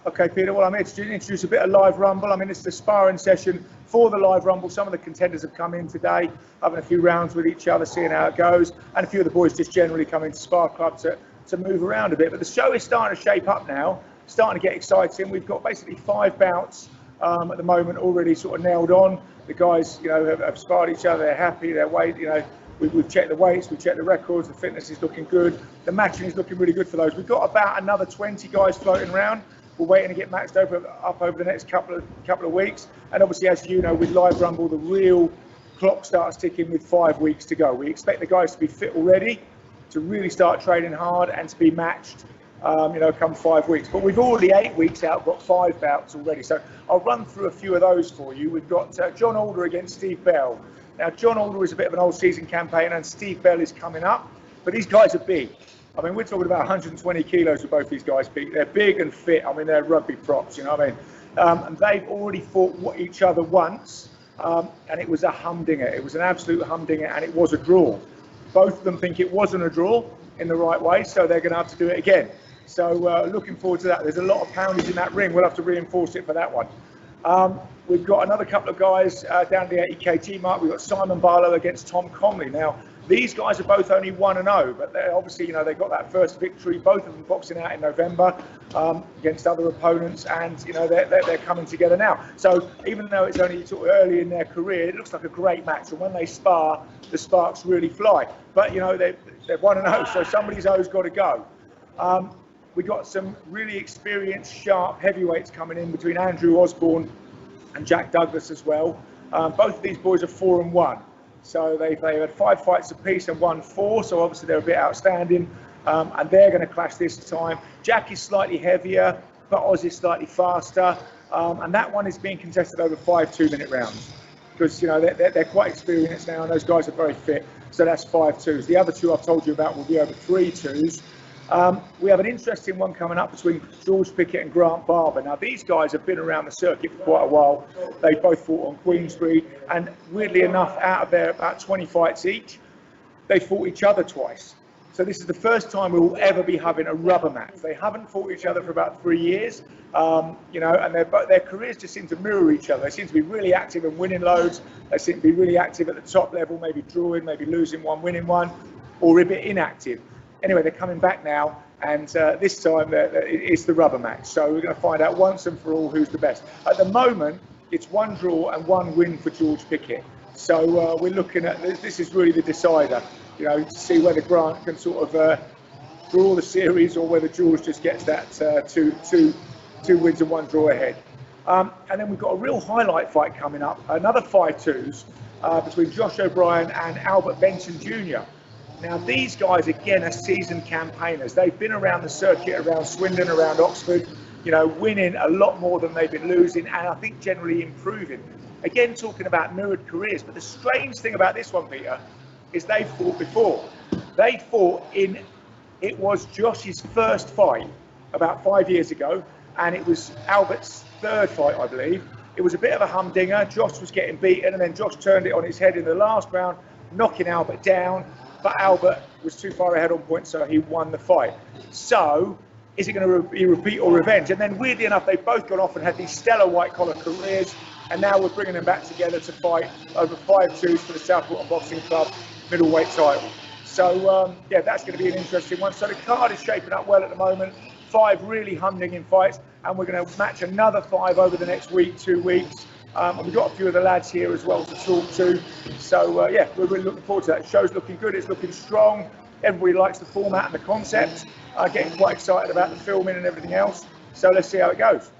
Okay, Peter, well, I'm here to introduce a bit of Live Rumble. I mean, it's the sparring session for the Live Rumble. Some of the contenders have come in today, having a few rounds with each other, seeing how it goes, and a few of the boys just generally come into Spar Club to move around a bit. But the show is starting to shape up now, starting to get exciting. We've got basically 5 bouts at the moment already sort of nailed on. The guys, have sparred each other, they're happy, their weight, we've checked the weights, we've checked the records, the fitness is looking good, the matching is looking really good for those. We've got about another 20 guys floating around. We're waiting to get matched up over the next couple of weeks. And obviously, as you know, with Live Rumble, the real clock starts ticking with 5 weeks to go. We expect the guys to be fit already, to really start training hard and to be matched, come 5 weeks. But we've already 8 weeks out, got 5 bouts already. So I'll run through a few of those for you. We've got John Alder against Steve Bell. Now, John Alder is a bit of an old season campaigner and Steve Bell is coming up, but these guys are big. I mean, we're talking about 120 kilos for both these guys. They're big and fit. I mean, they're rugby props, you know what I mean? And they've already fought each other once, and it was a humdinger. It was an absolute humdinger, and it was a draw. Both of them think it wasn't a draw in the right way, so they're going to have to do it again. So looking forward to that. There's a lot of poundage in that ring. We'll have to reinforce it for that one. We've got another couple of guys down the 80 kg mark. We've got Simon Barlow against Tom Conley. Now, these guys are both only 1-0, but they're obviously, they got that first victory. Both of them boxing out in November against other opponents, and they're coming together now. So even though it's only sort of early in their career, it looks like a great match. And when they spar, the sparks really fly. But they're 1-0, so somebody's always got to go. We've got some really experienced, sharp heavyweights coming in between Andrew Osborne and Jack Douglas as well. Both of these boys are 4-1. So they've had 5 fights apiece and won 4, so obviously they're a bit outstanding, and they're going to clash this time. Jack is slightly heavier, but Oz is slightly faster, and that one is being contested over 5 2-minute rounds, because they're quite experienced now, and those guys are very fit, so that's 5 2s. The other 2 I've told you about will be over 3 2s. We have an interesting one coming up between George Pickett and Grant Barber. Now, these guys have been around the circuit for quite a while. They both fought on Queensbury, and weirdly enough, out of their about 20 fights each, they fought each other twice. So this is the first time we will ever be having a rubber match. They haven't fought each other for about 3 years, and their careers just seem to mirror each other. They seem to be really active and winning loads. They seem to be really active at the top level, maybe drawing, maybe losing one, winning one, or a bit inactive. Anyway, they're coming back now, and this time it's the rubber match. So we're going to find out once and for all who's the best. At the moment, it's 1 draw and 1 win for George Pickett. So we're looking at this is really the decider, to see whether Grant can sort of draw the series or whether George just gets that two wins and 1 draw ahead. And then we've got a real highlight fight coming up, another 5 2s between Josh O'Brien and Albert Benton Jr. Now, these guys, again, are seasoned campaigners. They've been around the circuit, around Swindon, around Oxford, winning a lot more than they've been losing, and I think generally improving. Again, talking about mirrored careers, but the strange thing about this one, Peter, is they've fought before. They fought it was Josh's first fight about 5 years ago, and it was Albert's 3rd fight, I believe. It was a bit of a humdinger. Josh was getting beaten, and then Josh turned it on his head in the last round, knocking Albert down. But Albert was too far ahead on points, so he won the fight. So, is it going to be repeat or revenge? And then, weirdly enough, they've both gone off and had these stellar white-collar careers, and now we're bringing them back together to fight over 5 2s for the Southport Boxing Club middleweight title. So, that's going to be an interesting one. So the card is shaping up well at the moment. 5 really humdinging fights, and we're going to match another 5 over the next week, 2 weeks. And we've got a few of the lads here as well to talk to. So, we're really looking forward to that. The show's looking good. It's looking strong. Everybody likes the format and the concept. Getting quite excited about the filming and everything else. So let's see how it goes.